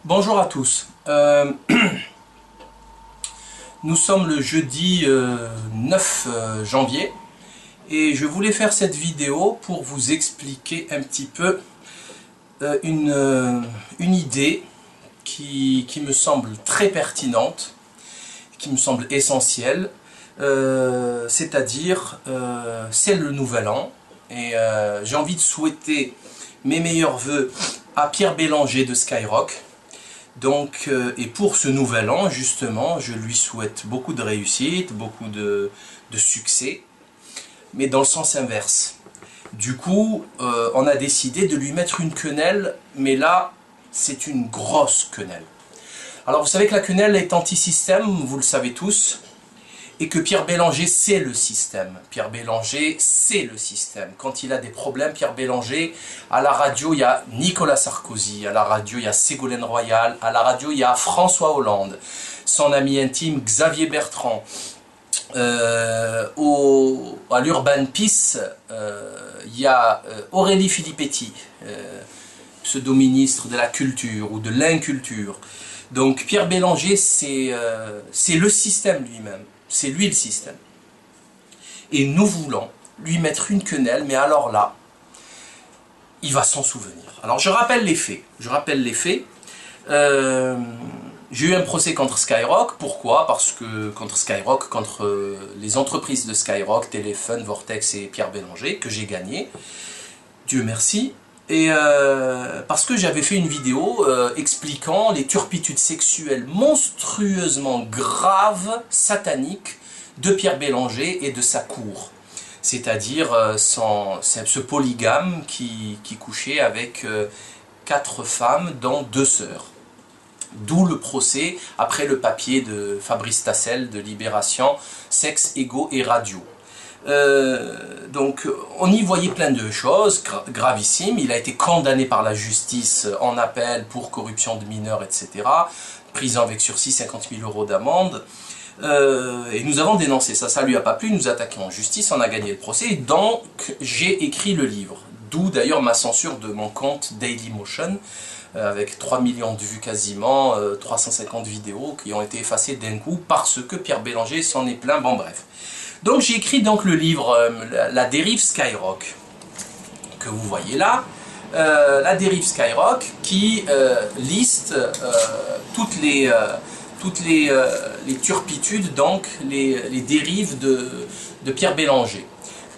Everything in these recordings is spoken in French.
Bonjour à tous. Nous sommes le jeudi 9 janvier et je voulais faire cette vidéo pour vous expliquer un petit peu une idée qui me semble très pertinente, qui me semble essentielle, c'est-à-dire c'est le nouvel an et j'ai envie de souhaiter mes meilleurs vœux à Pierre Bélanger de Skyrock. Donc, et pour ce nouvel an, justement, je lui souhaite beaucoup de réussite, beaucoup de succès, mais dans le sens inverse. Du coup, on a décidé de lui mettre une quenelle, mais là, c'est une grosse quenelle. Alors, vous savez que la quenelle est anti-système, vous le savez tous, et que Pierre Bélanger, c'est le système. Pierre Bélanger, c'est le système. Quand il a des problèmes, Pierre Bélanger, à la radio, il y a Nicolas Sarkozy, à la radio, il y a Ségolène Royal, à la radio, il y a François Hollande, son ami intime Xavier Bertrand. À l'Urban Peace, il y a Aurélie Filippetti, pseudo-ministre de la culture ou de l'inculture. Donc Pierre Bélanger, c'est le système lui-même. C'est lui le système. Et nous voulons lui mettre une quenelle, mais alors là, il va s'en souvenir. Alors je rappelle les faits. J'ai eu un procès contre Skyrock. Pourquoi? Parce que contre Skyrock, contre les entreprises de Skyrock, Téléfun, Vortex et Pierre Bélanger, que j'ai gagné. Dieu merci. Et parce que j'avais fait une vidéo expliquant les turpitudes sexuelles monstrueusement graves, sataniques, de Pierre Bélanger et de sa cour. C'est-à-dire ce polygame qui couchait avec 4 femmes dont 2 sœurs. D'où le procès, après le papier de Fabrice Tassel de Libération, Sexe, Ego et Radio. Donc on y voyait plein de choses gravissimes. Il a été condamné par la justice en appel pour corruption de mineurs, etc. Prison avec sursis, 50 000 € d'amende. Et nous avons dénoncé ça, ça lui a pas plu, nous attaquons en justice, on a gagné le procès, et donc j'ai écrit le livre. D'où d'ailleurs ma censure de mon compte Dailymotion, avec 3 millions de vues quasiment, 350 vidéos qui ont été effacées d'un coup parce que Pierre Bélanger s'en est plaint, bon bref. Donc j'ai écrit donc le livre La dérive Skyrock, que vous voyez là, La dérive Skyrock, qui liste toutes les turpitudes, donc les dérives de Pierre Bélanger.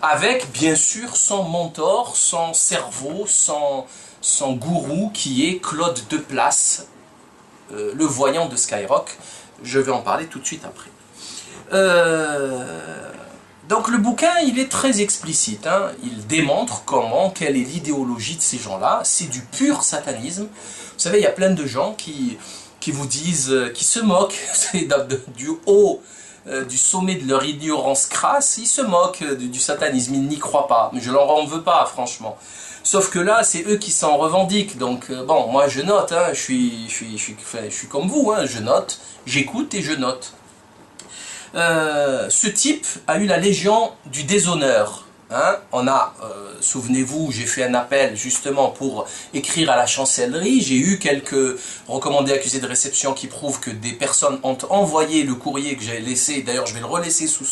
Avec bien sûr son mentor, son cerveau, son gourou qui est Claude Deplace, le voyant de Skyrock. Je vais en parler tout de suite après. Donc le bouquin, il est très explicite, hein. Il démontre quelle est l'idéologie de ces gens-là. C'est du pur satanisme. Vous savez, il y a plein de gens qui vous disent, qui se moquent du haut, du sommet de leur ignorance crasse, ils se moquent du satanisme, ils n'y croient pas. Mais je leur en veux pas, franchement. Sauf que là, c'est eux qui s'en revendiquent. Donc bon, moi je note, hein, je suis comme vous, hein, je note, j'écoute et je note. Ce type a eu la Légion du déshonneur. Hein. On a, souvenez-vous, j'ai fait un appel justement pour écrire à la chancellerie. J'ai eu quelques recommandés accusés de réception qui prouvent que des personnes ont envoyé le courrier que j'ai laissé. D'ailleurs, je vais le relaisser sous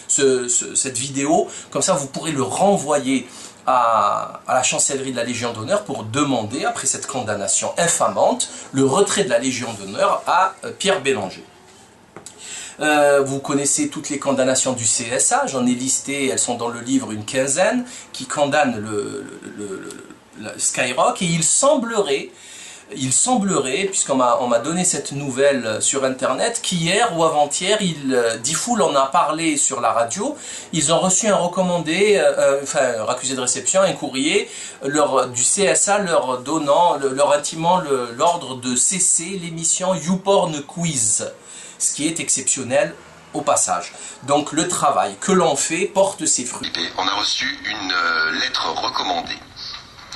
cette vidéo. Comme ça, vous pourrez le renvoyer à la chancellerie de la Légion d'honneur pour demander, après cette condamnation infamante, le retrait de la Légion d'honneur à Pierre Bélanger. Vous connaissez toutes les condamnations du CSA, j'en ai listé, elles sont dans le livre une quinzaine, qui condamnent le Skyrock, et il semblerait, puisqu'on m'a donné cette nouvelle sur internet, qu'hier ou avant-hier, Diffoul en a parlé sur la radio, ils ont reçu un recommandé, un accusé de réception, un courrier du CSA leur intimant l'ordre de cesser l'émission YouPorn Quiz. Ce qui est exceptionnel au passage. Donc le travail que l'on fait porte ses fruits. On a reçu une lettre recommandée.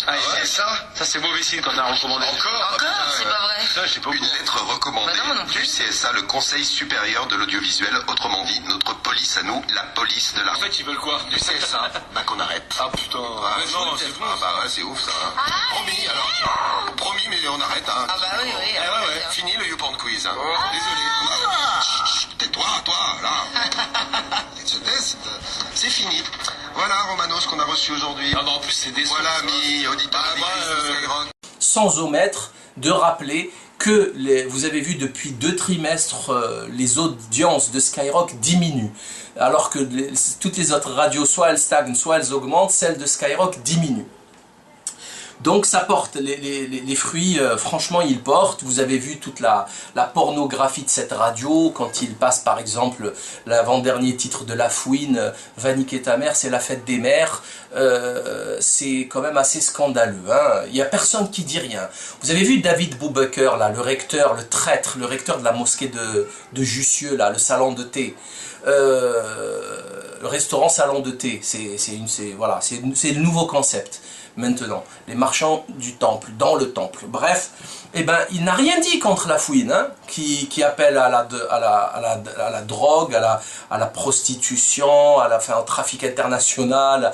Ah ouais, ça c'est mauvais signe quand on a recommandé. Encore C'est pas vrai. Ça, je sais pas. Une lettre recommandée du CSA, le Conseil supérieur de l'audiovisuel, autrement dit notre police à nous, la police de la... En fait, ils veulent quoi Du CSA, qu'on arrête. Ah putain, non, c'est fou. Ah bah ouais, c'est ouf ça. Hein. Promis, alors. Promis, mais on arrête. Hein. Ah bah oui, oui. Ah ouais, Louise. Hein. Désolé. Tais-toi, toi, là. C'est fini. Voilà, Romano, ce qu'on a reçu aujourd'hui. Ah bah en plus c'est décevant. Voilà, amis auditeurs, Sans omettre de rappeler que vous avez vu depuis 2 trimestres les audiences de Skyrock diminuent. Alors que toutes les autres radios, soit elles stagnent, soit elles augmentent, celles de Skyrock diminuent. Donc ça porte, les fruits, franchement ils portent. Vous avez vu toute la pornographie de cette radio, quand il passe par exemple l'avant-dernier titre de La Fouine, Va niquer ta mère, c'est la fête des mères. C'est quand même assez scandaleux, hein. Il n'y a personne qui dit rien. Vous avez vu David Boubaker, là, le recteur, le traître, le recteur de la mosquée de Jussieu, là, le salon de thé. Le restaurant salon de thé, voilà, c'est le nouveau concept. Maintenant, les marchands du temple, dans le temple. Bref, eh ben, il n'a rien dit contre La Fouine, hein, qui appelle à la drogue, à la prostitution, au trafic international,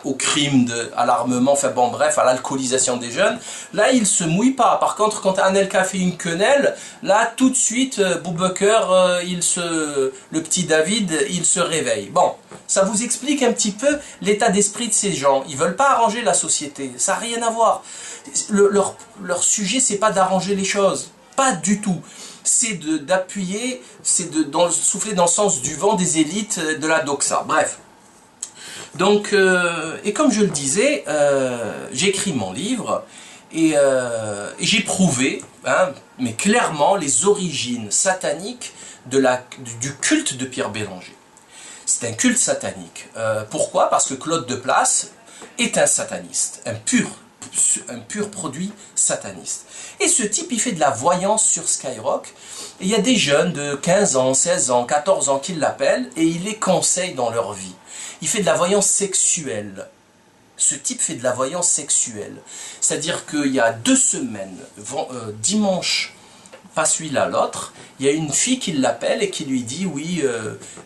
au crime, à l'armement, enfin bon, bref, à l'alcoolisation des jeunes. Là, il se mouille pas. Par contre, quand Anelka fait une quenelle, là, tout de suite, Boubaker, le petit David, il se réveille. Bon, ça vous explique un petit peu l'état d'esprit de ces gens. Ils veulent pas arranger la société. Ça n'a rien à voir. Leur sujet, c'est pas d'arranger les choses. Pas du tout. C'est d'appuyer, c'est de souffler dans le sens du vent des élites de la doxa. Bref. Donc, et comme je le disais, j'ai écrit mon livre et j'ai prouvé, hein, mais clairement, les origines sataniques du culte de Pierre Bélanger. C'est un culte satanique. Pourquoi? Parce que Claude Deplace est un sataniste, un pur produit sataniste. Et ce type, il fait de la voyance sur Skyrock. Et il y a des jeunes de 15 ans, 16 ans, 14 ans qui l'appellent et il les conseille dans leur vie. Il fait de la voyance sexuelle. Ce type fait de la voyance sexuelle. C'est-à-dire qu'il y a 2 semaines, dimanche, pas celui-là, l'autre, il y a une fille qui l'appelle et qui lui dit « Oui,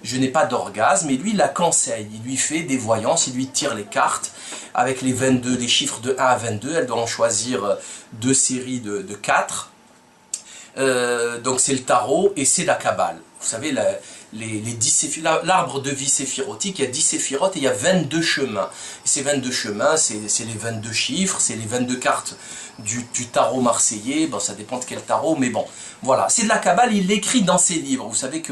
je n'ai pas d'orgasme » et lui, il la conseille. Il lui fait des voyances, il lui tire les cartes avec les 22, les chiffres de 1 à 22. Elle doit en choisir 2 séries de 4. Donc c'est le tarot et c'est la Kabbale. Vous savez, l'arbre de vie séphirotique, il y a 10 séphirotes et il y a 22 chemins. Et ces 22 chemins, c'est les 22 chiffres, c'est les 22 cartes du tarot marseillais. Bon, ça dépend de quel tarot, mais bon, voilà. C'est de la Kabbale, il l'écrit dans ses livres. Vous savez que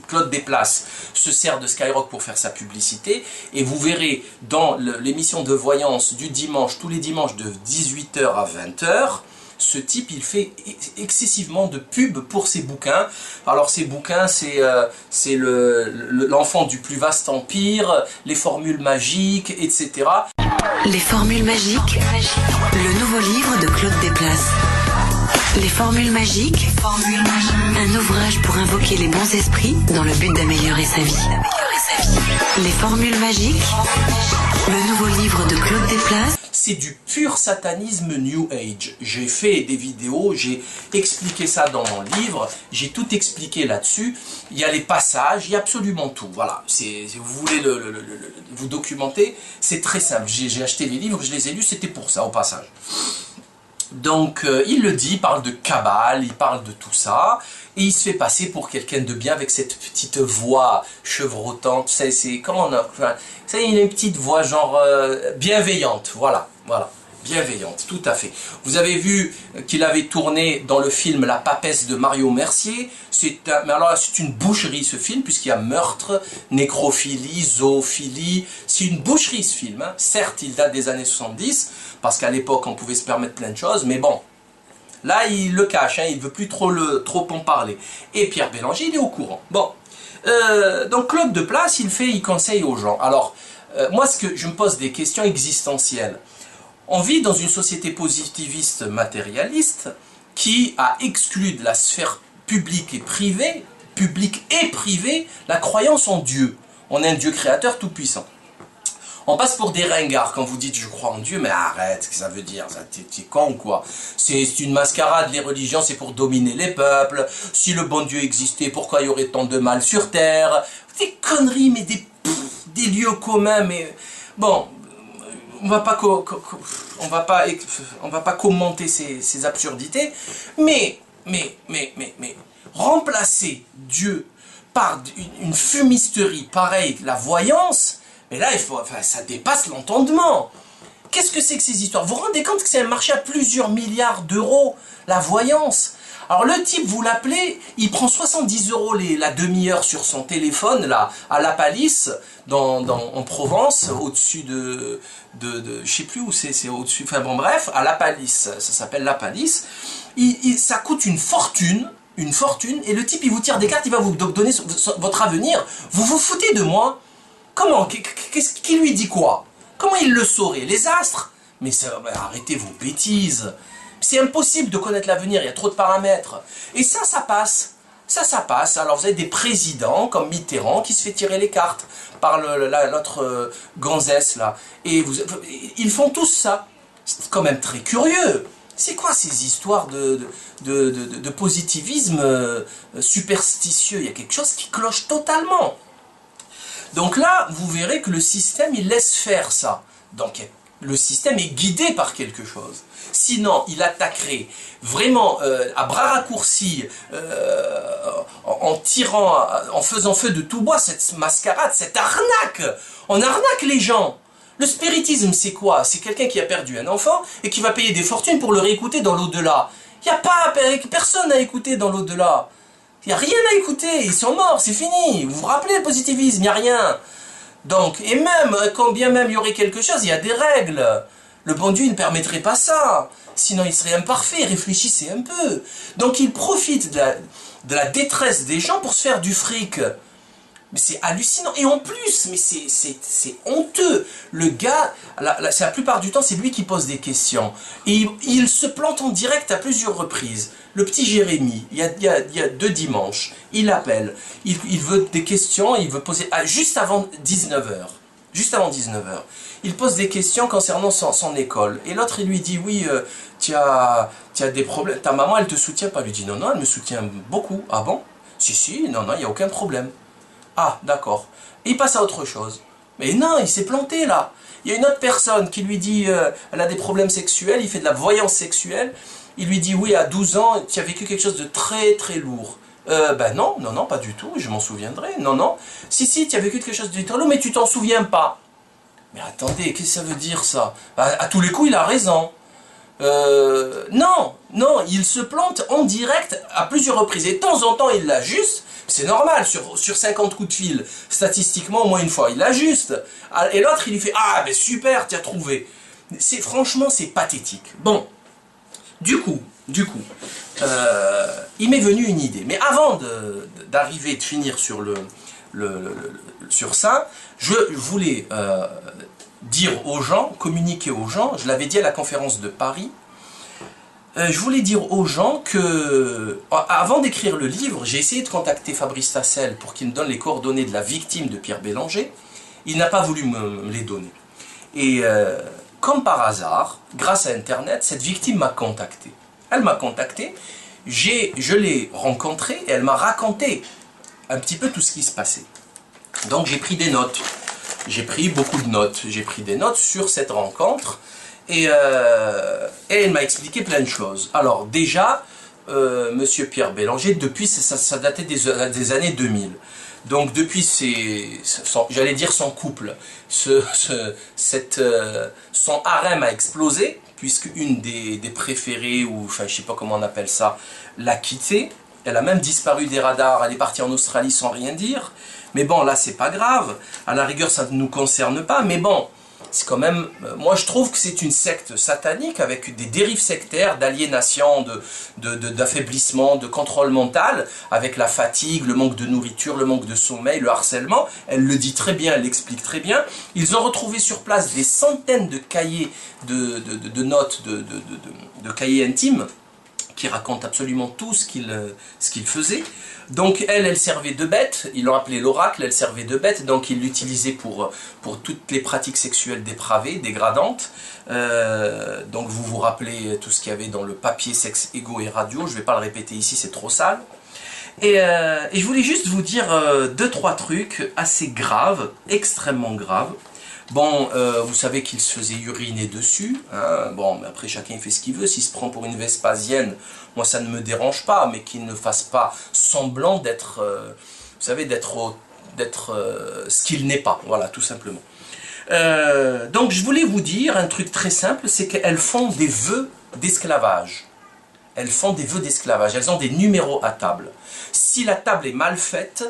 Claude Desplaces se sert de Skyrock pour faire sa publicité. Et vous verrez dans l'émission de voyance du dimanche, tous les dimanches de 18 h à 20 h, ce type, il fait excessivement de pub pour ses bouquins. Alors ces bouquins, c'est l'enfant du plus vaste empire, les formules magiques, etc. Les formules magiques, le nouveau livre de Claude Desplaces. Les formules magiques, un ouvrage pour invoquer les bons esprits dans le but d'améliorer sa vie. Les formules magiques, le nouveau livre de Claude Desplaces. C'est du pur satanisme New Age. J'ai fait des vidéos, j'ai expliqué ça dans mon livre, j'ai tout expliqué là-dessus. Il y a les passages, il y a absolument tout. Voilà, si vous voulez vous documenter, c'est très simple. J'ai acheté les livres, je les ai lus, c'était pour ça, au passage. Donc, il le dit, il parle de Kabbale, il parle de tout ça, et il se fait passer pour quelqu'un de bien avec cette petite voix chevrotante. C'est comment on a... Enfin, ça, il a une petite voix genre bienveillante, voilà, bienveillante, tout à fait. Vous avez vu qu'il avait tourné dans le film La Papesse de Mario Mercier. Mais alors là, c'est une boucherie ce film, puisqu'il y a meurtre, nécrophilie, zoophilie. C'est une boucherie ce film, hein. Certes, il date des années 70, parce qu'à l'époque, on pouvait se permettre plein de choses, mais bon. Là, il le cache, hein, il ne veut plus trop en parler. Et Pierre Bélanger, il est au courant. Bon. Donc Claude Desplaces, il conseille aux gens. Alors, moi, je me pose des questions existentielles. On vit dans une société positiviste matérialiste qui a exclu de la sphère publique et privée, la croyance en Dieu. On a un Dieu créateur tout-puissant. On passe pour des ringards quand vous dites « je crois en Dieu », mais arrête, ce que ça veut dire, t'es con ou quoi? C'est une mascarade, les religions c'est pour dominer les peuples, si le bon Dieu existait, pourquoi il y aurait tant de mal sur terre? Des conneries, mais des lieux communs, mais bon, on va pas commenter ces absurdités, mais remplacer Dieu par une fumisterie pareille, la voyance, mais là, ça dépasse l'entendement. Qu'est-ce que c'est que ces histoires? Vous vous rendez compte que c'est un marché à plusieurs milliards d'euros, la voyance? Alors le type, vous l'appelez, il prend 70 € la demi-heure sur son téléphone, là, à La Palisse, en Provence, au-dessus de je sais plus où c'est au-dessus, enfin bon bref, à La Palisse, ça s'appelle La Palisse. Ça coûte une fortune, et le type, il vous tire des cartes, il va vous donner votre avenir. Vous vous foutez de moi? Comment? Qui lui dit quoi? Comment il le saurait? Les astres? Mais arrêtez vos bêtises. C'est impossible de connaître l'avenir, il y a trop de paramètres. Et ça passe. Ça passe. Alors vous avez des présidents comme Mitterrand qui se fait tirer les cartes par l'autre gonzesse là. Et ils font tous ça. C'est quand même très curieux. C'est quoi ces histoires de positivisme superstitieux? Il y a quelque chose qui cloche totalement. Donc là, vous verrez que le système, il laisse faire ça. Donc le système est guidé par quelque chose. Sinon, il attaquerait vraiment à bras raccourcis, en tirant, en faisant feu de tout bois, cette mascarade, cette arnaque. On arnaque les gens. Le spiritisme, c'est quoi? C'est quelqu'un qui a perdu un enfant et qui va payer des fortunes pour le réécouter dans l'au-delà. Il n'y a pas personne à écouter dans l'au-delà. Il n'y a rien à écouter, ils sont morts, c'est fini. Vous vous rappelez le positivisme, il n'y a rien. Donc, et même, quand bien même il y aurait quelque chose, il y a des règles. Le bon Dieu ne permettrait pas ça. Sinon, il serait imparfait, réfléchissez un peu. Donc, il profite de la détresse des gens pour se faire du fric. Mais c'est hallucinant. Et en plus, mais c'est honteux. Le gars, la plupart du temps, c'est lui qui pose des questions. Et il se plante en direct à plusieurs reprises. Le petit Jérémy, il y a 2 dimanches, il appelle. Il veut des questions, il veut poser... juste avant 19h. Juste avant 19h. Il pose des questions concernant son école. Et l'autre, il lui dit, oui, tu as des problèmes. Ta maman, elle te soutient pas? Il lui dit, non, elle me soutient beaucoup. Ah bon? Si, non, il n'y a aucun problème. Ah, d'accord. Et il passe à autre chose. Mais non, il s'est planté là. Il y a une autre personne qui lui dit, elle a des problèmes sexuels, il fait de la voyance sexuelle. Il lui dit, oui, à 12 ans, tu as vécu quelque chose de très très lourd. Ben non, pas du tout, je m'en souviendrai. Non. Si, tu as vécu quelque chose de très lourd, mais tu t'en souviens pas. Mais attendez, qu'est-ce que ça veut dire ça? À tous les coups, il a raison. Non, il se plante en direct à plusieurs reprises. Et de temps en temps, il l'ajuste. C'est normal, sur 50 coups de fil, statistiquement, au moins une fois, il l'ajuste. Et l'autre, il lui fait, ah, ben super, tu as trouvé. Franchement, c'est pathétique. Bon, du coup, il m'est venu une idée. Mais avant d'arriver, de finir sur sur ça, je voulais dire aux gens, communiquer aux gens, je l'avais dit à la conférence de Paris, je voulais dire aux gens que, avant d'écrire le livre, j'ai essayé de contacter Fabrice Tassel pour qu'il me donne les coordonnées de la victime de Pierre Bélanger. Il n'a pas voulu me les donner. Et comme par hasard, grâce à Internet, cette victime m'a contacté. Elle m'a contacté, je l'ai rencontrée et elle m'a raconté un petit peu tout ce qui se passait. Donc j'ai pris des notes. J'ai pris beaucoup de notes. J'ai pris des notes sur cette rencontre. Et elle m'a expliqué plein de choses. Alors déjà, Monsieur Pierre Bélanger, depuis, ça datait des années 2000. Donc depuis, j'allais dire son couple, son harem a explosé, puisque une des préférées, ou enfin je sais pas comment on appelle ça, l'a quitté. Elle a même disparu des radars, elle est partie en Australie sans rien dire. Mais bon, là c'est pas grave, à la rigueur ça ne nous concerne pas, mais bon, c'est quand même, moi je trouve que c'est une secte satanique avec des dérives sectaires, d'aliénation, d'affaiblissement, de contrôle mental, avec la fatigue, le manque de nourriture, le manque de sommeil, le harcèlement. Elle le dit très bien, elle l'explique très bien. Ils ont retrouvé sur place des centaines de cahiers de notes, de cahiers intimes, qui racontent absolument tout ce qu'il faisait. Donc elle servait de bête, ils l'ont appelé l'oracle, elle servait de bête, donc ils l'utilisaient pour toutes les pratiques sexuelles dépravées, dégradantes. Donc vous vous rappelez tout ce qu'il y avait dans le papier Sexe, Ego et Radio, je ne vais pas le répéter ici, c'est trop sale. Et je voulais juste vous dire 2-3 trucs assez graves, extrêmement graves. Bon, vous savez qu'il se faisait uriner dessus. Hein. Bon, mais après, chacun fait ce qu'il veut. S'il se prend pour une Vespasienne, moi, ça ne me dérange pas, mais qu'il ne fasse pas semblant d'être, vous savez, d'être ce qu'il n'est pas. Voilà, tout simplement. Donc, je voulais vous dire un truc très simple, c'est qu'elles font des vœux d'esclavage. Elles font des vœux d'esclavage. Elles ont des numéros à table. Si la table est mal faite,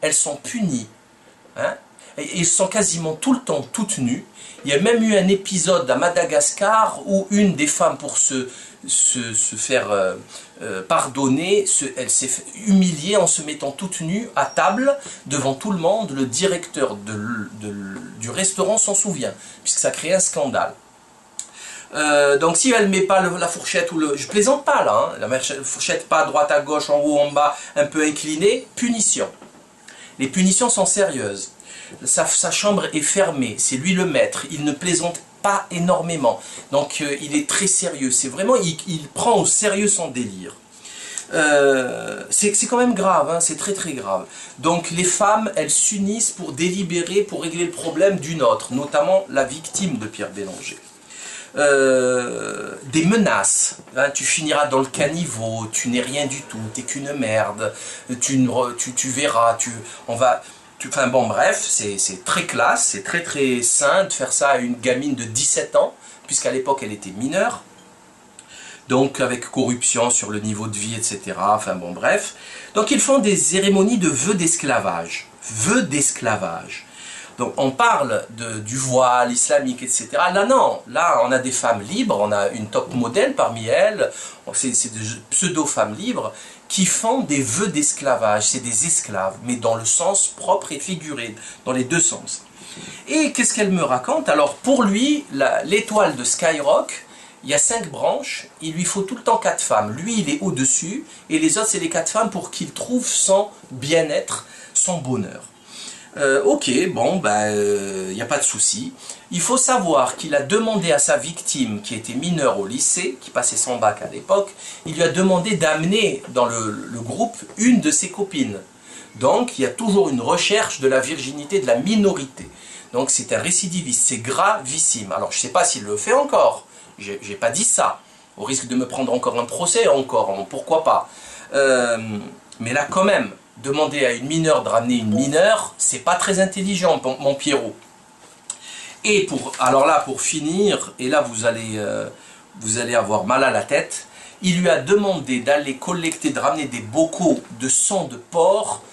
elles sont punies. Hein? Et ils sont quasiment tout le temps toutes nues. Il y a même eu un épisode à Madagascar où une des femmes, pour se faire pardonner, elle s'est humiliée en se mettant toute nue à table devant tout le monde. Le directeur du restaurant s'en souvient, puisque ça crée un scandale. Donc si elle ne met pas la fourchette, je plaisante pas là, hein, la fourchette pas à droite, à gauche, en haut, en bas, un peu inclinée, punition. Les punitions sont sérieuses. Sa chambre est fermée, c'est lui le maître, il ne plaisante pas énormément. Donc il est très sérieux, c'est vraiment, il prend au sérieux son délire. C'est quand même grave, hein, c'est très très grave. Donc les femmes, elles s'unissent pour délibérer, pour régler le problème d'une autre, notamment la victime de Pierre Bélanger. Des menaces, hein, tu finiras dans le caniveau, tu n'es rien du tout, t'es qu'une merde, tu verras, enfin bon bref, c'est très classe, c'est très très sain de faire ça à une gamine de 17 ans, puisqu'à l'époque elle était mineure, donc avec corruption sur le niveau de vie, etc. Enfin bon bref, donc ils font des cérémonies de vœux d'esclavage, Donc on parle du voile islamique, etc. Là non, là on a des femmes libres, on a une top modèle parmi elles, c'est des pseudo-femmes libres qui font des vœux d'esclavage, c'est des esclaves, mais dans le sens propre et figuré, dans les deux sens. Et qu'est-ce qu'elle me raconte? Alors pour lui, l'étoile de Skyrock, il y a 5 branches, il lui faut tout le temps 4 femmes. Lui il est au-dessus, et les autres c'est les 4 femmes pour qu'il trouve son bien-être, son bonheur. Ok, bon, il n'y a pas de souci. Il faut savoir qu'il a demandé à sa victime, qui était mineure au lycée, qui passait son bac à l'époque, il lui a demandé d'amener dans le groupe une de ses copines. Donc, il y a toujours une recherche de la virginité de la minorité. Donc, c'est un récidiviste, c'est gravissime. Alors, je ne sais pas s'il le fait encore, j'ai pas dit ça. Au risque de me prendre encore un procès, pourquoi pas. Mais là, quand même, demander à une mineure de ramener une mineure, c'est pas très intelligent, mon Pierrot. Et alors là, pour finir, et là vous allez avoir mal à la tête, il lui a demandé d'aller collecter, de ramener des bocaux de sang de porc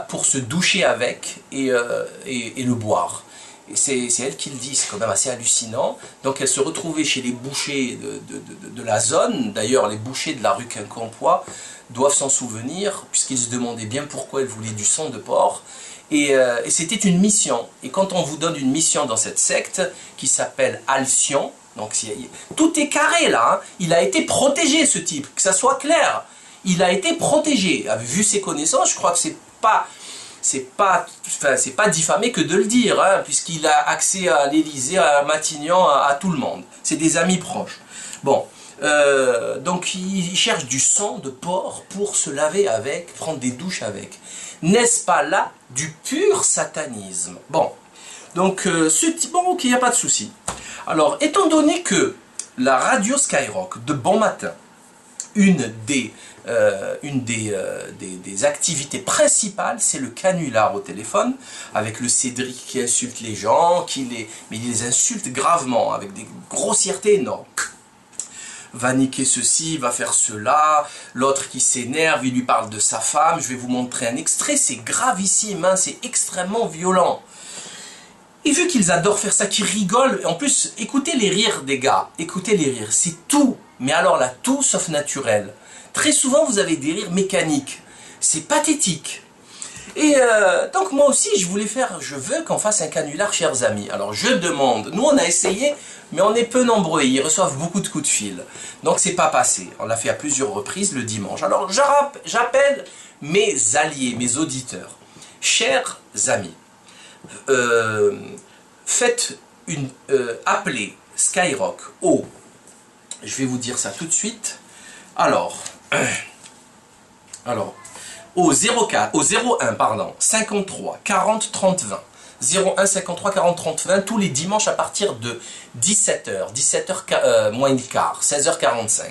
pour se doucher avec et le boire. Et c'est elle qui le dit, c'est quand même assez hallucinant. Donc elle se retrouvait chez les bouchers de la zone, d'ailleurs les bouchers de la rue Quincampoix doivent s'en souvenir, puisqu'ils se demandaient bien pourquoi elle voulait du sang de porc. Et c'était une mission. Et quand on vous donne une mission dans cette secte, qui s'appelle Alcyon, donc tout est carré là, hein, il a été protégé ce type, que ça soit clair. Il a été protégé. Vu ses connaissances, je crois que c'est pas diffamé que de le dire, hein, puisqu'il a accès à l'Élysée, à Matignon, à tout le monde. C'est des amis proches. Bon. Donc il cherche du sang de porc pour se laver avec, prendre des douches avec. N'est-ce pas là du pur satanisme? Bon, donc ok, il n'y a pas de souci. Alors, étant donné que la radio Skyrock de bon matin, une des activités principales, c'est le canular au téléphone, avec le Cédric qui insulte les gens, mais il les insulte gravement, avec des grossièretés énormes. Va niquer ceci, va faire cela, l'autre qui s'énerve, il lui parle de sa femme, je vais vous montrer un extrait, c'est gravissime, hein, c'est extrêmement violent. Et vu qu'ils adorent faire ça, qu'ils rigolent, en plus, écoutez les rires des gars, écoutez les rires, c'est tout, mais alors là, tout sauf naturel. Très souvent, vous avez des rires mécaniques, c'est pathétique. Et donc moi aussi, je veux qu'on fasse un canular, chers amis. Alors je demande, nous on a essayé, mais on est peu nombreux, ils reçoivent beaucoup de coups de fil. Donc c'est pas passé, on l'a fait à plusieurs reprises le dimanche. Alors j'appelle mes alliés, mes auditeurs. Chers amis, appelez Skyrock je vais vous dire ça tout de suite. Alors au 01 53 40 30 20 01 53 40 30 20, tous les dimanches à partir de 17h, 17h moins le quart, 16h45.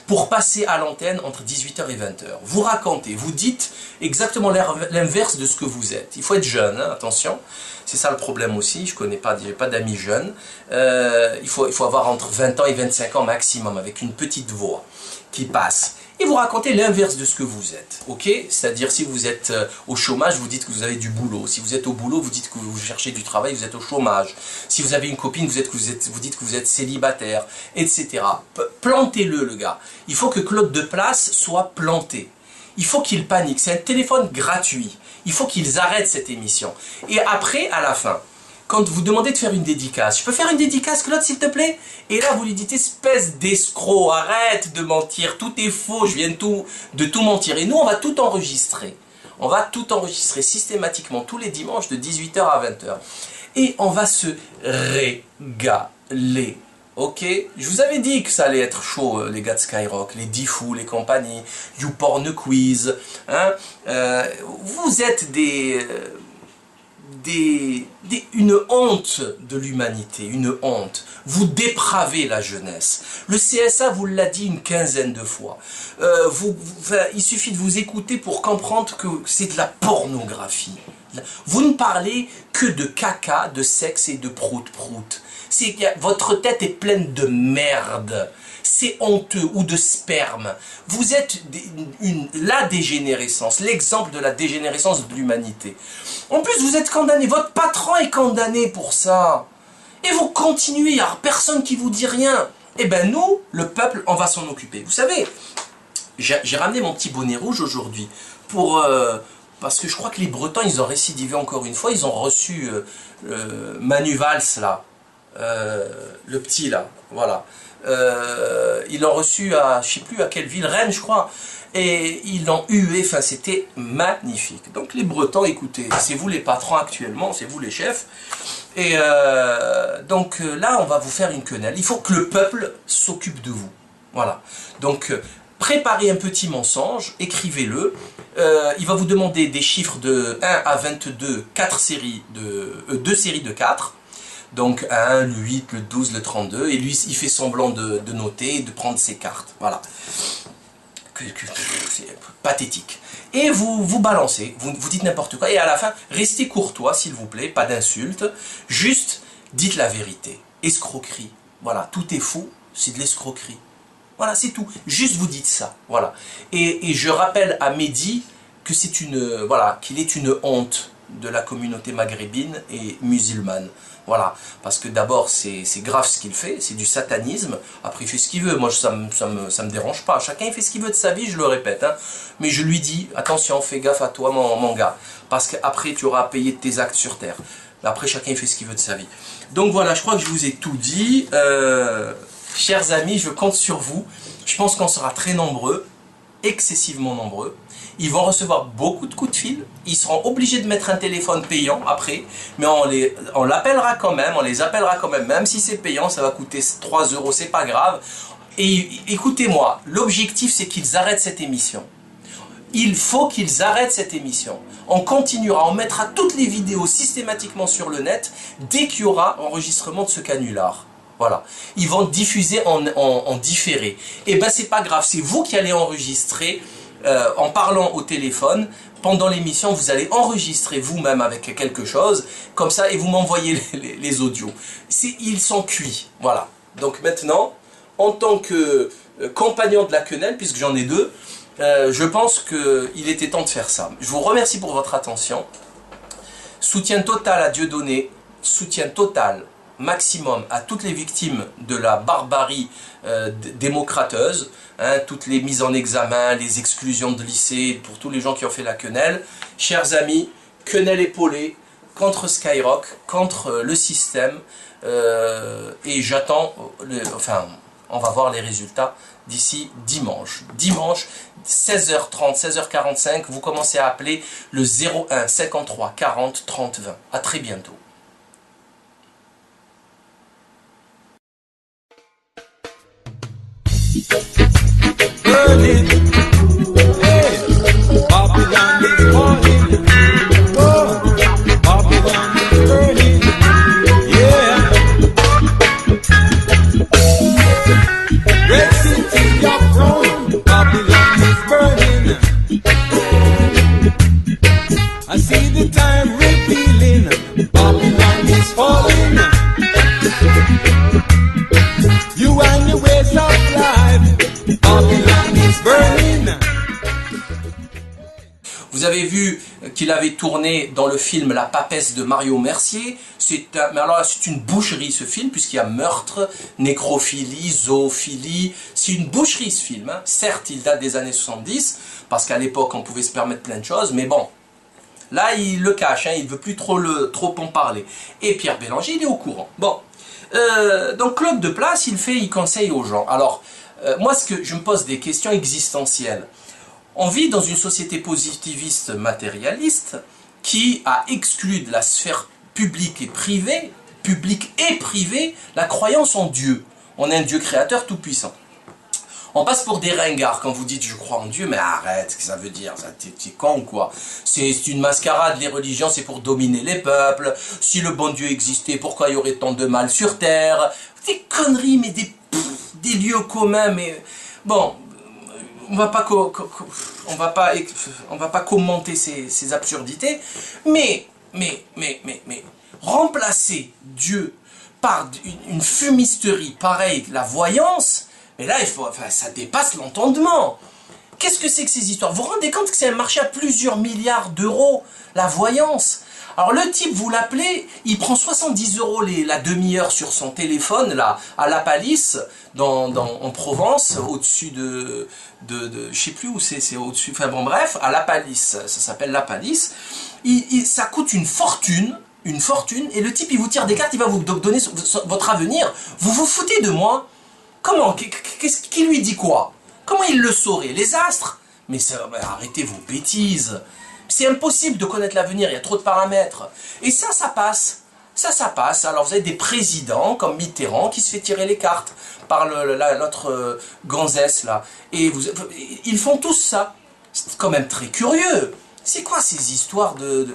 Pour passer à l'antenne entre 18h et 20h. Vous racontez, vous dites exactement l'inverse de ce que vous êtes. Il faut être jeune, hein, attention. C'est ça le problème aussi, je connais pas, j'ai pas d'amis jeunes. Il faut avoir entre 20 ans et 25 ans maximum, avec une petite voix qui passe. Et vous racontez l'inverse de ce que vous êtes, ok? C'est-à-dire si vous êtes au chômage, vous dites que vous avez du boulot. Si vous êtes au boulot, vous dites que vous cherchez du travail, vous êtes au chômage. Si vous avez une copine, vous dites que vous êtes célibataire, etc. Plantez-le, le gars. Il faut que Claude Deplace soit planté. Il faut qu'il panique. C'est un téléphone gratuit. Il faut qu'ils arrêtent cette émission. Et après, à la fin, quand vous demandez de faire une dédicace, je peux faire une dédicace, Claude, s'il te plaît? Et là, vous lui dites, espèce d'escroc, arrête de mentir, tout est faux, je viens de tout mentir. Et nous, on va tout enregistrer. On va tout enregistrer systématiquement, tous les dimanches, de 18h à 20h. Et on va se régaler. Ok, je vous avais dit que ça allait être chaud, les gars de Skyrock, les Diffou, les compagnies, YouPorn Quiz. Hein, vous êtes une honte de l'humanité, une honte. Vous dépravez la jeunesse. Le CSA vous l'a dit une quinzaine de fois. Il suffit de vous écouter pour comprendre que c'est de la pornographie. Vous ne parlez que de caca, de sexe et de prout-prout. Votre tête est pleine de merde. C'est honteux, ou de sperme. Vous êtes la dégénérescence, l'exemple de la dégénérescence de l'humanité. En plus, vous êtes condamné, votre patron est condamné pour ça. Et vous continuez, il n'y a personne qui vous dit rien. Eh bien nous, le peuple, on va s'en occuper. Vous savez, j'ai ramené mon petit bonnet rouge aujourd'hui parce que je crois que les Bretons, ils ont récidivé encore une fois. Ils ont reçu Manu Valls, là. Le petit, là. Voilà. Ils l'ont reçu à, je ne sais plus à quelle ville, Rennes, je crois. Et ils l'ont hué. Enfin, c'était magnifique. Donc, les Bretons, écoutez, c'est vous les patrons actuellement, c'est vous les chefs. Et donc, là, on va vous faire une quenelle. Il faut que le peuple s'occupe de vous. Voilà. Donc, préparez un petit mensonge, écrivez-le. Il va vous demander des chiffres de 1 à 22, 2 séries de 4. Donc 1, le 8, le 12, le 32. Et lui, il fait semblant de noter et de prendre ses cartes. Voilà. C'est pathétique. Et vous balancez, vous dites n'importe quoi. Et à la fin, restez courtois, s'il vous plaît. Pas d'insultes. Juste, dites la vérité. Escroquerie. Voilà, tout est faux. C'est de l'escroquerie. Voilà, c'est tout. Juste vous dites ça. Voilà. Et je rappelle à Mehdi que c'est qu'il est une honte de la communauté maghrébine et musulmane. Voilà, parce que d'abord c'est grave ce qu'il fait, c'est du satanisme. Après il fait ce qu'il veut, moi ça me dérange pas. Chacun il fait ce qu'il veut de sa vie, je le répète. Hein. Mais je lui dis, attention, fais gaffe à toi mon gars. Parce qu'après tu auras à payer de tes actes sur terre. Après chacun il fait ce qu'il veut de sa vie. Donc voilà, je crois que je vous ai tout dit. Chers amis, je compte sur vous. Je pense qu'on sera très nombreux, excessivement nombreux. Ils vont recevoir beaucoup de coups de fil. Ils seront obligés de mettre un téléphone payant après. Mais on l'appellera quand même. On les appellera quand même. Même si c'est payant, ça va coûter 3 €. C'est pas grave. Et écoutez-moi, l'objectif c'est qu'ils arrêtent cette émission. Il faut qu'ils arrêtent cette émission. On continuera, on mettra toutes les vidéos systématiquement sur le net dès qu'il y aura enregistrement de ce canular. Voilà. Ils vont diffuser en différé. Et ben c'est pas grave, c'est vous qui allez enregistrer. En parlant au téléphone, pendant l'émission, vous allez enregistrer vous-même avec quelque chose, comme ça, et vous m'envoyez les audios. Ils sont cuits, voilà. Donc maintenant, en tant que compagnon de la quenelle, puisque j'en ai 2, je pense qu'il était temps de faire ça. Je vous remercie pour votre attention. Soutien total à Dieudonné, soutien total maximum à toutes les victimes de la barbarie démocrateuse, hein, toutes les mises en examen, les exclusions de lycée, pour tous les gens qui ont fait la quenelle. Chers amis, quenelle épaulée contre Skyrock, contre le système, et j'attends, on va voir les résultats d'ici dimanche. Dimanche, 16h30, 16h45, vous commencez à appeler le 01 53 40 30 20. À très bientôt. Burning, hey, Babylon is calling. Oh, Babylon is Vous avez vu qu'il avait tourné dans le film La Papesse de Mario Mercier. Mais alors là, c'est une boucherie ce film, puisqu'il y a meurtre, nécrophilie, zoophilie. C'est une boucherie ce film. Hein. Certes, il date des années 70, parce qu'à l'époque, on pouvait se permettre plein de choses, mais bon. Là, il le cache, hein, il ne veut plus trop en parler. Et Pierre Bélanger, il est au courant. Bon. Donc Claude Deplace, il conseille aux gens. Alors, moi, je me pose des questions existentielles. On vit dans une société positiviste matérialiste qui a exclu de la sphère publique et privée, la croyance en Dieu. On a un Dieu créateur tout-puissant. On passe pour des ringards quand vous dites « je crois en Dieu », mais arrête, ce que ça veut dire, t'es con ou quoi? C'est une mascarade, les religions c'est pour dominer les peuples, si le bon Dieu existait, pourquoi il y aurait tant de mal sur terre? Des conneries, mais des lieux communs, mais... Bon, on va pas commenter ces absurdités, mais remplacer Dieu par une fumisterie pareille, la voyance... Mais là, ça dépasse l'entendement. Qu'est-ce que c'est que ces histoires? Vous vous rendez compte que c'est un marché à plusieurs milliards d'euros, la voyance? Alors le type, vous l'appelez, il prend 70 € la demi-heure sur son téléphone, là, à La Palisse, en Provence, au-dessus de je sais plus où c'est au-dessus, enfin bon bref, à La Palisse, ça s'appelle La Palisse. Ça coûte une fortune, et le type, il vous tire des cartes, il va vous donner votre avenir. Vous vous foutez de moi? Comment? Qui lui dit quoi? Comment il le saurait? Les astres? Mais arrêtez vos bêtises. C'est impossible de connaître l'avenir, il y a trop de paramètres. Et ça passe. Ça passe. Alors vous avez des présidents comme Mitterrand qui se fait tirer les cartes par l'autre gonzesse là. Et ils font tous ça. C'est quand même très curieux. C'est quoi ces histoires de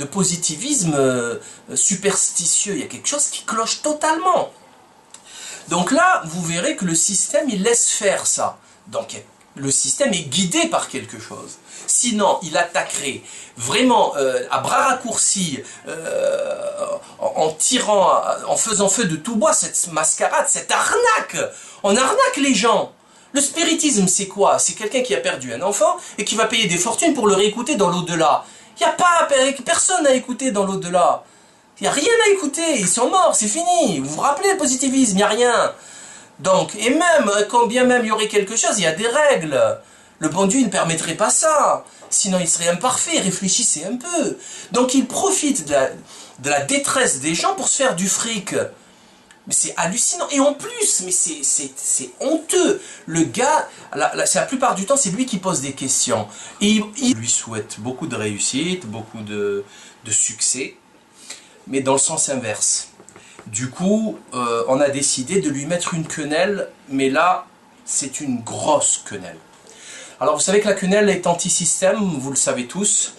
positivisme superstitieux? Il y a quelque chose qui cloche totalement. Donc là, vous verrez que le système, il laisse faire ça. Donc le système est guidé par quelque chose. Sinon, il attaquerait vraiment à bras raccourcis, en tirant, en faisant feu de tout bois, cette mascarade, cette arnaque. On arnaque les gens. Le spiritisme, c'est quoi? C'est quelqu'un qui a perdu un enfant et qui va payer des fortunes pour le réécouter dans l'au-delà. Il n'y a pas personne à écouter dans l'au-delà. Il n'y a rien à écouter, ils sont morts, c'est fini. Vous vous rappelez le positivisme, il n'y a rien. Donc, et même, quand bien même il y aurait quelque chose, il y a des règles. Le bon Dieu, il ne permettrait pas ça. Sinon, il serait imparfait, réfléchissez un peu. Donc, il profite de la détresse des gens pour se faire du fric. Mais c'est hallucinant. Et en plus, mais c'est honteux. Le gars, la plupart du temps, c'est lui qui pose des questions. Et il lui souhaite beaucoup de réussite, beaucoup de succès. Mais dans le sens inverse. Du coup, on a décidé de lui mettre une quenelle, mais là, c'est une grosse quenelle. Alors, vous savez que la quenelle est anti-système, vous le savez tous,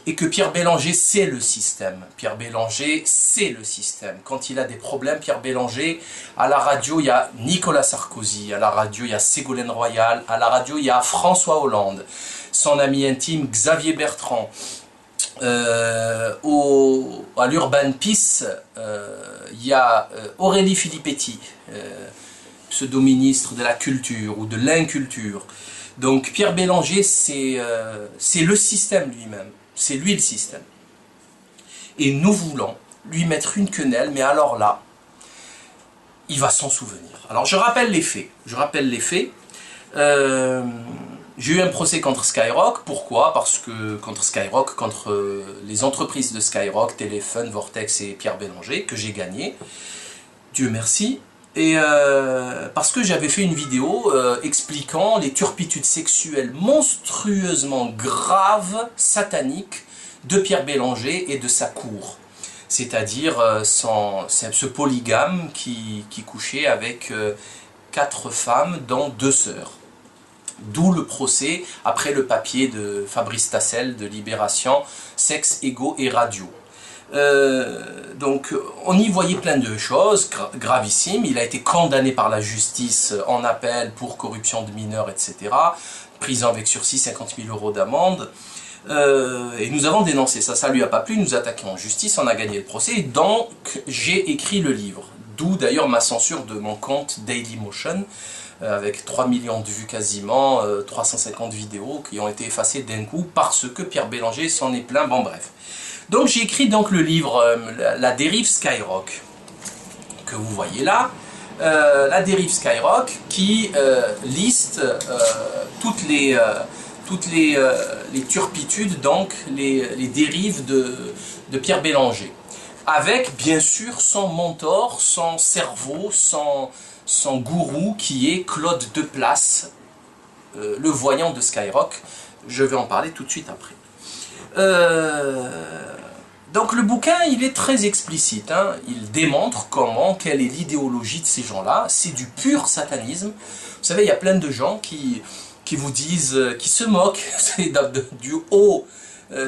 et que Pierre Bélanger, c'est le système. Pierre Bélanger, c'est le système. Quand il a des problèmes, Pierre Bélanger, à la radio, il y a Nicolas Sarkozy, à la radio, il y a Ségolène Royal, à la radio, il y a François Hollande, son ami intime Xavier Bertrand, à l'Urban Peace, il y a Aurélie Filippetti, pseudo-ministre de la culture ou de l'inculture. Donc Pierre Bélanger, c'est le système lui-même, c'est lui le système. Et nous voulons lui mettre une quenelle, mais alors là, il va s'en souvenir. Alors je rappelle les faits. J'ai eu un procès contre Skyrock. Pourquoi? Parce que contre Skyrock, contre les entreprises de Skyrock, Téléfun, Vortex et Pierre Bélanger, que j'ai gagné. Dieu merci. Et parce que j'avais fait une vidéo expliquant les turpitudes sexuelles monstrueusement graves, sataniques, de Pierre Bélanger et de sa cour. C'est-à-dire ce polygame qui couchait avec 4 femmes, dont 2 sœurs. D'où le procès, après le papier de Fabrice Tassel de Libération, Sexe, Ego et Radio. Donc on y voyait plein de choses gravissimes. Il a été condamné par la justice en appel pour corruption de mineurs, etc. Prison avec sursis, 50 000 € d'amende. Et nous avons dénoncé ça, ça lui a pas plu, nous attaquons en justice, on a gagné le procès, donc j'ai écrit le livre. D'où d'ailleurs ma censure de mon compte Dailymotion, avec 3 millions de vues quasiment, 350 vidéos qui ont été effacées d'un coup parce que Pierre Bélanger s'en est plaint, bon bref. Donc j'ai écrit donc le livre La dérive Skyrock, que vous voyez là, La dérive Skyrock, qui liste toutes les turpitudes, donc les dérives de Pierre Bélanger. Avec bien sûr son mentor, son cerveau, son gourou qui est Claude Deplace, le voyant de Skyrock. Je vais en parler tout de suite après. Donc le bouquin, il est très explicite, hein. Il démontre quelle est l'idéologie de ces gens-là. C'est du pur satanisme. Vous savez, il y a plein de gens qui vous disent, qui se moquent du haut,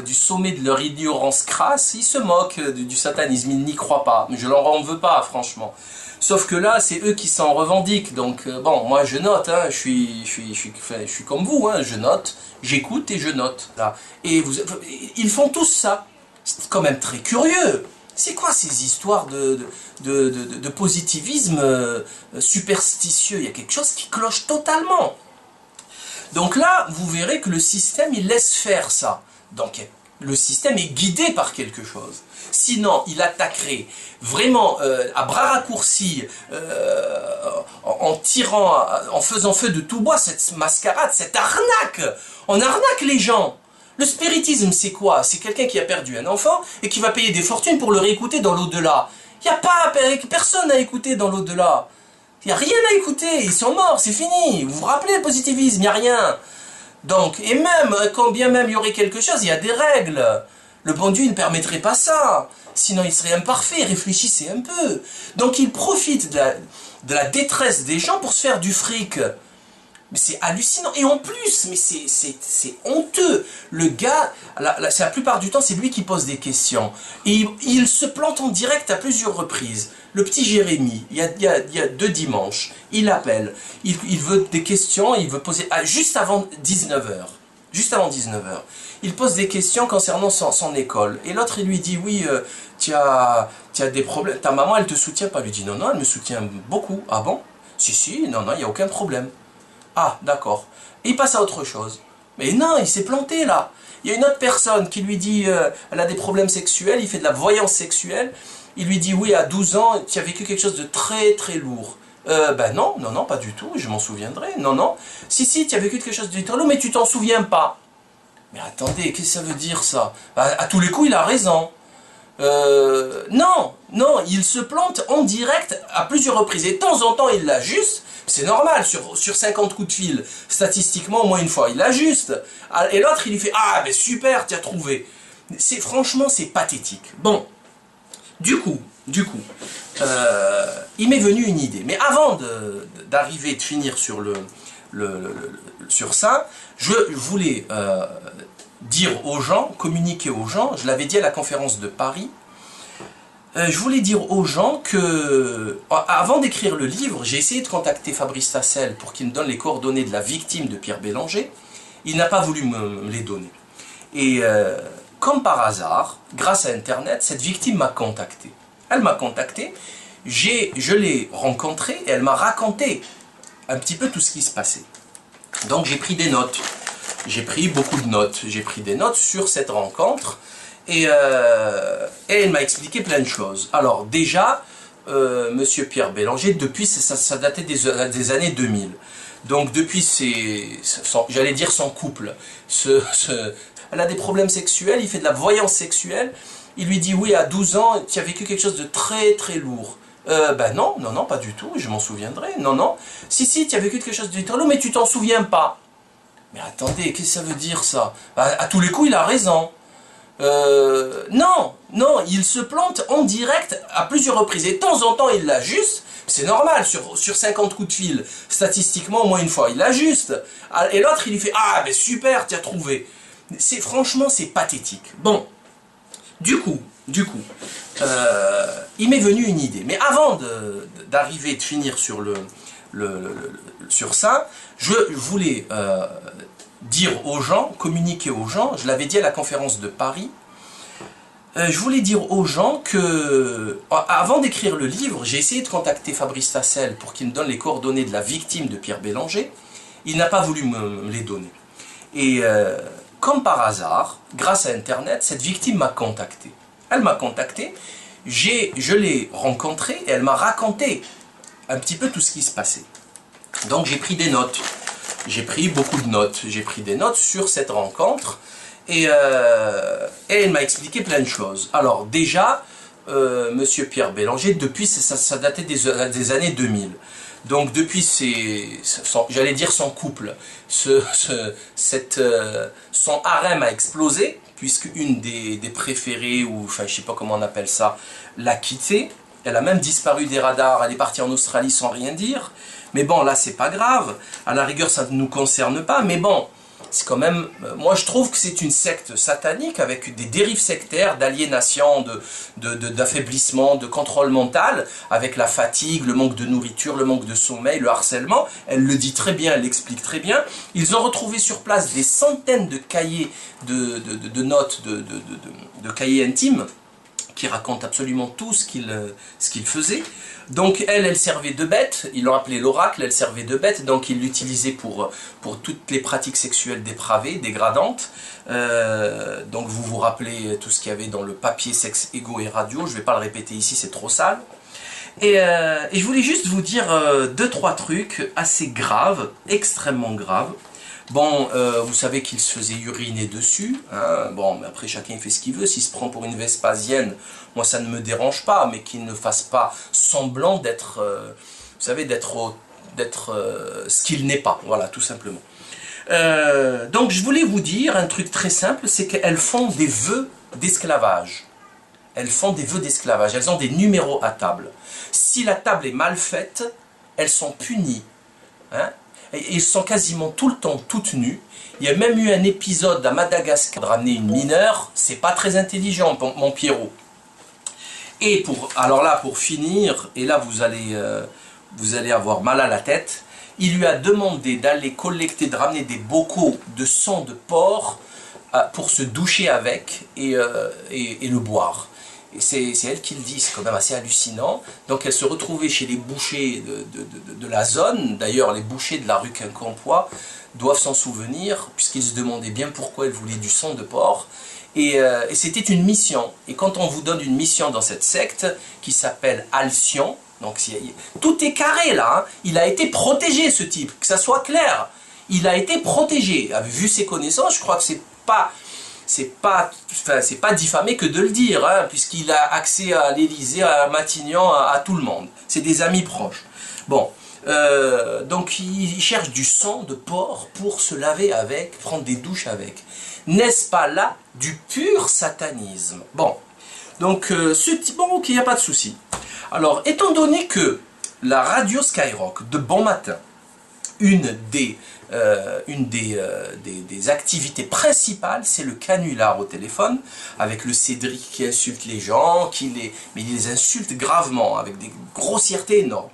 du sommet de leur ignorance crasse, ils se moquent du satanisme, ils n'y croient pas. Mais je leur en veux pas, franchement. Sauf que là, c'est eux qui s'en revendiquent. Donc bon, moi je note, hein, je suis comme vous, hein, je note, j'écoute et je note. Là. Et ils font tous ça. C'est quand même très curieux. C'est quoi ces histoires de positivisme superstitieux? Il y a quelque chose qui cloche totalement. Donc là, vous verrez que le système, il laisse faire ça. Donc le système est guidé par quelque chose. Sinon, il attaquerait vraiment à bras raccourcis, en tirant, en faisant feu de tout bois, cette mascarade, cette arnaque. On arnaque les gens. Le spiritisme, c'est quoi? C'est quelqu'un qui a perdu un enfant et qui va payer des fortunes pour le réécouter dans l'au-delà. Il n'y a pas personne à écouter dans l'au-delà. Il n'y a rien à écouter, ils sont morts, c'est fini. Vous vous rappelez le positivisme, il n'y a rien. Donc, et même, quand bien même il y aurait quelque chose, il y a des règles. Le bon Dieu, il ne permettrait pas ça. Sinon, il serait imparfait, réfléchissez un peu. Donc, il profite de la détresse des gens pour se faire du fric. Mais c'est hallucinant. Et en plus, mais c'est honteux. Le gars, la plupart du temps, c'est lui qui pose des questions. Et il se plante en direct à plusieurs reprises. Le petit Jérémy, il y a 2 dimanches, il appelle. Il veut des questions, il veut poser... juste avant 19h. Juste avant 19h. Il pose des questions concernant son école. Et l'autre, il lui dit, oui, tu as des problèmes. Ta maman, elle te soutient pas. Il lui dit, non, elle me soutient beaucoup. Ah bon? Si, non, il n'y a aucun problème. Ah, d'accord. Et il passe à autre chose. Mais non, il s'est planté là. Il y a une autre personne qui lui dit, elle a des problèmes sexuels, il fait de la voyance sexuelle. Il lui dit, oui, à 12 ans, tu as vécu quelque chose de très très lourd. Ben non, pas du tout, je m'en souviendrai. Non. Si, tu as vécu quelque chose de très lourd, mais tu t'en souviens pas. Mais attendez, qu'est-ce que ça veut dire ça? À tous les coups, il a raison. Non, il se plante en direct à plusieurs reprises. Et de temps en temps, il l'ajuste. C'est normal, sur 50 coups de fil, statistiquement, au moins une fois, il l'ajuste. Et l'autre, il lui fait, ah, ben super, tu as trouvé. Franchement, c'est pathétique. Bon, du coup, il m'est venu une idée. Mais avant d'arriver et de finir sur sur ça, je voulais dire aux gens, communiquer aux gens, je l'avais dit à la conférence de Paris, je voulais dire aux gens que, avant d'écrire le livre, j'ai essayé de contacter Fabrice Tassel pour qu'il me donne les coordonnées de la victime de Pierre Bélanger. Il n'a pas voulu me les donner. Et comme par hasard, grâce à Internet, cette victime m'a contacté. Elle m'a contacté, je l'ai rencontrée et elle m'a raconté un petit peu tout ce qui se passait. Donc j'ai pris des notes. J'ai pris beaucoup de notes. J'ai pris des notes sur cette rencontre. Et elle m'a expliqué plein de choses. Alors déjà, Monsieur Pierre Bélanger, depuis, ça datait des années 2000. Donc depuis, j'allais dire son couple, elle a des problèmes sexuels, il fait de la voyance sexuelle. Il lui dit, oui, à 12 ans, tu as vécu quelque chose de très très lourd. Ben non, pas du tout, je m'en souviendrai. Non. Si, tu as vécu quelque chose de très lourd, mais tu t'en souviens pas. Mais attendez, qu'est-ce que ça veut dire ça? À tous les coups, il a raison. Non, il se plante en direct à plusieurs reprises. Et de temps en temps, il l'ajuste. C'est normal, sur 50 coups de fil, statistiquement, au moins une fois, il l'ajuste. Et l'autre, il lui fait, ah, ben super, tu as trouvé. Franchement, c'est pathétique. Bon, du coup, il m'est venu une idée. Mais avant d'arriver et de finir sur sur ça, je voulais dire aux gens, communiquer aux gens, je l'avais dit à la conférence de Paris, je voulais dire aux gens que, avant d'écrire le livre, j'ai essayé de contacter Fabrice Tassel pour qu'il me donne les coordonnées de la victime de Pierre Bélanger. Il n'a pas voulu me les donner. Et comme par hasard, grâce à Internet, cette victime m'a contacté. Elle m'a contacté, je l'ai rencontrée et elle m'a raconté un petit peu tout ce qui se passait. Donc j'ai pris des notes. J'ai pris beaucoup de notes. J'ai pris des notes sur cette rencontre. Et elle m'a expliqué plein de choses. Alors déjà, Monsieur Pierre Bélanger, depuis, ça datait des années 2000. Donc depuis, j'allais dire son couple, son harem a explosé, puisque une des préférées, ou enfin je sais pas comment on appelle ça, l'a quitté. Elle a même disparu des radars, elle est partie en Australie sans rien dire. Mais bon, là c'est pas grave, à la rigueur ça ne nous concerne pas, mais bon, c'est quand même, moi je trouve que c'est une secte satanique avec des dérives sectaires, d'aliénation, d'affaiblissement, de contrôle mental, avec la fatigue, le manque de nourriture, le manque de sommeil, le harcèlement. Elle le dit très bien, elle l'explique très bien. Ils ont retrouvé sur place des centaines de cahiers de notes, de cahiers intimes, qui racontent absolument tout ce qu'il faisait. Donc elle servait de bête, ils l'ont appelé l'oracle, elle servait de bête, donc ils l'utilisaient pour toutes les pratiques sexuelles dépravées, dégradantes. Donc vous vous rappelez tout ce qu'il y avait dans le papier Sexe, Ego et Radio, je ne vais pas le répéter ici, c'est trop sale. Et je voulais juste vous dire 2-3 trucs assez graves, extrêmement graves. Bon, vous savez qu'il se faisait uriner dessus, hein. Bon, mais après chacun fait ce qu'il veut, s'il se prend pour une Vespasienne, moi ça ne me dérange pas, mais qu'il ne fasse pas semblant d'être, vous savez, d'être ce qu'il n'est pas, voilà, tout simplement. Donc je voulais vous dire un truc très simple, c'est qu'elles font des vœux d'esclavage. Elles font des vœux d'esclavage, elles ont des numéros à table. Si la table est mal faite, elles sont punies, hein. Et ils sont quasiment tout le temps toutes nues. Il y a même eu un épisode à Madagascar de ramener une mineure. C'est pas très intelligent, mon Pierrot. Et alors là, pour finir, et là vous allez avoir mal à la tête, il lui a demandé d'aller collecter, de ramener des bocaux de sang de porc pour se doucher avec et le boire. C'est elle qui le dit, c'est quand même assez hallucinant. Donc elle se retrouvait chez les bouchers de la zone. D'ailleurs, les bouchers de la rue Quincampoix doivent s'en souvenir, puisqu'ils se demandaient bien pourquoi elle voulait du sang de porc. Et c'était une mission. Et quand on vous donne une mission dans cette secte, qui s'appelle Alcyon, donc tout est carré là, hein. Il a été protégé ce type, que ça soit clair. Il a été protégé. Vu ses connaissances, je crois que c'est pas diffamé que de le dire, hein, puisqu'il a accès à l'Élysée, à Matignon, à tout le monde. C'est des amis proches. Bon, donc il cherche du sang de porc pour se laver avec, prendre des douches avec. N'est-ce pas là du pur satanisme? Bon, donc bon, ok, il n'y a pas de souci. Alors, étant donné que la radio Skyrock de bon matin, une des activités principales, c'est le canular au téléphone, avec le Cédric qui insulte les gens, mais il les insulte gravement, avec des grossièretés énormes.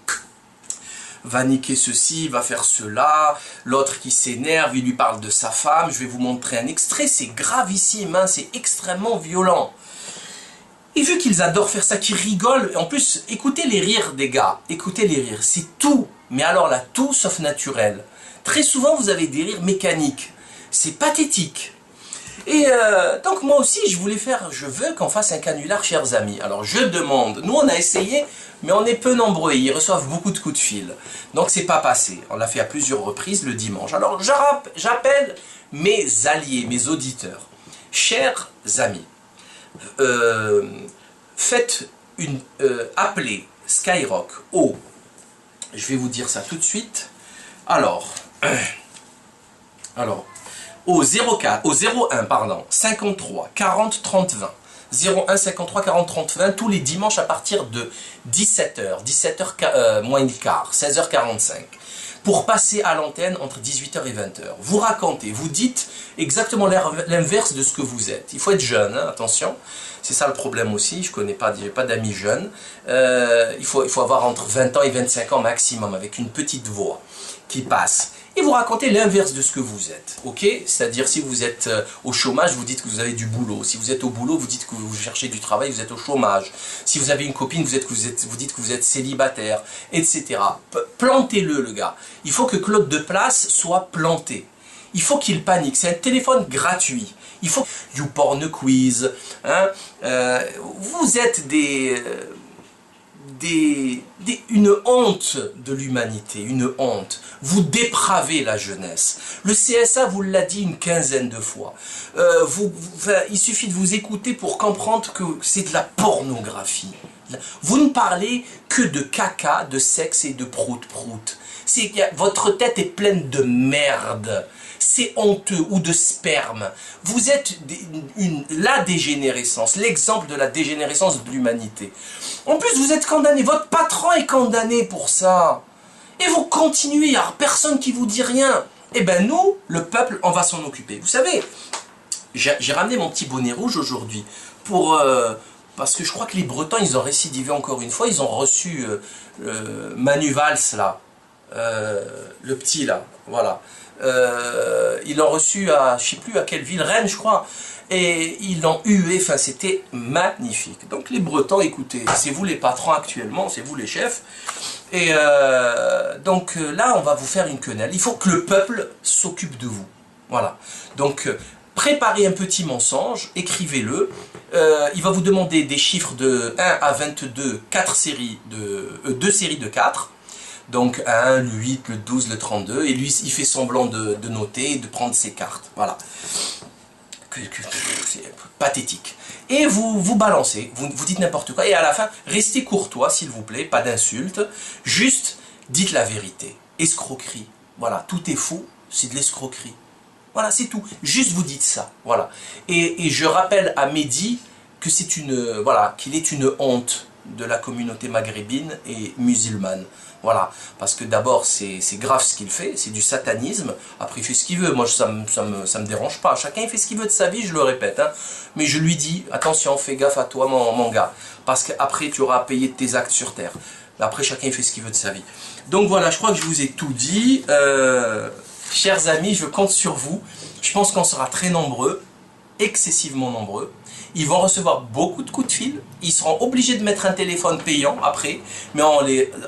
Va niquer ceci, va faire cela, l'autre qui s'énerve, il lui parle de sa femme, je vais vous montrer un extrait, c'est gravissime, hein, c'est extrêmement violent. Et vu qu'ils adorent faire ça, qu'ils rigolent, en plus, écoutez les rires des gars, écoutez les rires, c'est tout, mais alors là, tout sauf naturel. Très souvent, vous avez des rires mécaniques. C'est pathétique. Et donc, moi aussi, je veux qu'on fasse un canular, chers amis. Alors, je demande. Nous, on a essayé, mais on est peu nombreux. Ils reçoivent beaucoup de coups de fil. Donc, c'est pas passé. On l'a fait à plusieurs reprises le dimanche. Alors, j'appelle mes alliés, mes auditeurs. Chers amis, appelez Skyrock au... Je vais vous dire ça tout de suite. Alors, au 01 pardon, 53 40 30 20, 01 53 40 30 20, tous les dimanches à partir de 17h moins le quart, 16h45, pour passer à l'antenne entre 18h et 20h. Vous racontez, vous dites exactement l'inverse de ce que vous êtes. Il faut être jeune, hein, attention, c'est ça le problème aussi, je connais pas, j'ai pas d'amis jeunes. Il faut avoir entre 20 ans et 25 ans maximum, avec une petite voix qui passe. et vous racontez l'inverse de ce que vous êtes, ok? C'est-à-dire si vous êtes au chômage, vous dites que vous avez du boulot. Si vous êtes au boulot, vous dites que vous cherchez du travail, vous êtes au chômage. Si vous avez une copine, vous dites que vous êtes célibataire, etc. Plantez-le, le gars. Il faut que Claude Deplace soit planté. Il faut qu'il panique. C'est un téléphone gratuit. Il faut YouPorn Quiz. Hein? Vous êtes une honte de l'humanité, une honte. Vous dépravez la jeunesse. Le CSA vous l'a dit une quinzaine de fois. Il suffit de vous écouter pour comprendre que c'est de la pornographie. Vous ne parlez que de caca, de sexe et de prout-prout. Votre tête est pleine de merde. C'est honteux, ou de sperme. Vous êtes la dégénérescence, l'exemple de la dégénérescence de l'humanité. En plus, vous êtes condamné, votre patron est condamné pour ça. Et vous continuez, il n'y a personne qui vous dit rien. Eh bien nous, le peuple, on va s'en occuper. Vous savez, j'ai ramené mon petit bonnet rouge aujourd'hui parce que je crois que les Bretons, ils ont récidivé encore une fois. Ils ont reçu Manu Valls, là, le petit, là, voilà. Ils l'ont reçu à, je ne sais plus à quelle ville, Rennes, je crois. Et ils l'ont hué, enfin c'était magnifique. Donc les Bretons, écoutez, c'est vous les patrons actuellement, c'est vous les chefs. Et donc là, on va vous faire une quenelle. Il faut que le peuple s'occupe de vous. Voilà. Donc préparez un petit mensonge, écrivez-le. Il va vous demander des chiffres de 1 à 22, 2 séries de 4. Donc 1, le 8, le 12, le 32. Et lui, il fait semblant de noter et de prendre ses cartes. Voilà. C'est pathétique. Et vous balancez, vous dites n'importe quoi, et à la fin, restez courtois s'il vous plaît, pas d'insultes, juste dites la vérité. Escroquerie, voilà, tout est faux, c'est de l'escroquerie. Voilà, c'est tout, juste vous dites ça, voilà. Et je rappelle à Mehdi que c'est qu'il est une honte de la communauté maghrébine et musulmane. Voilà, parce que d'abord c'est grave ce qu'il fait, c'est du satanisme. Après il fait ce qu'il veut, moi ça me dérange pas. Chacun il fait ce qu'il veut de sa vie, je le répète. Hein. Mais je lui dis, attention, fais gaffe à toi mon gars. Parce qu'après tu auras à payer de tes actes sur terre. Après chacun il fait ce qu'il veut de sa vie. Donc voilà, je crois que je vous ai tout dit. Chers amis, je compte sur vous. Je pense qu'on sera très nombreux, excessivement nombreux. Ils vont recevoir beaucoup de coups de fil. Ils seront obligés de mettre un téléphone payant après. Mais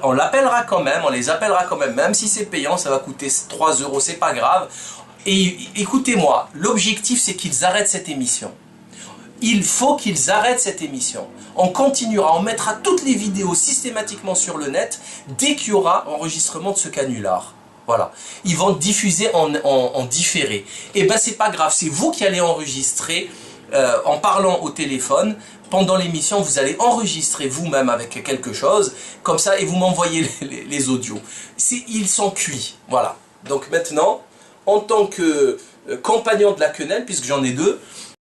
on l'appellera quand même. On les appellera quand même. Même si c'est payant, ça va coûter 3 €. C'est pas grave. Et écoutez-moi, l'objectif c'est qu'ils arrêtent cette émission. Il faut qu'ils arrêtent cette émission. On continuera, on mettra toutes les vidéos systématiquement sur le net dès qu'il y aura enregistrement de ce canular. Voilà. Ils vont diffuser en différé. Et ben c'est pas grave, c'est vous qui allez enregistrer. En parlant au téléphone, pendant l'émission, vous allez enregistrer vous-même avec quelque chose, comme ça, et vous m'envoyez les audios. Ils sont cuits, voilà. Donc maintenant, en tant que compagnon de la quenelle, puisque j'en ai deux,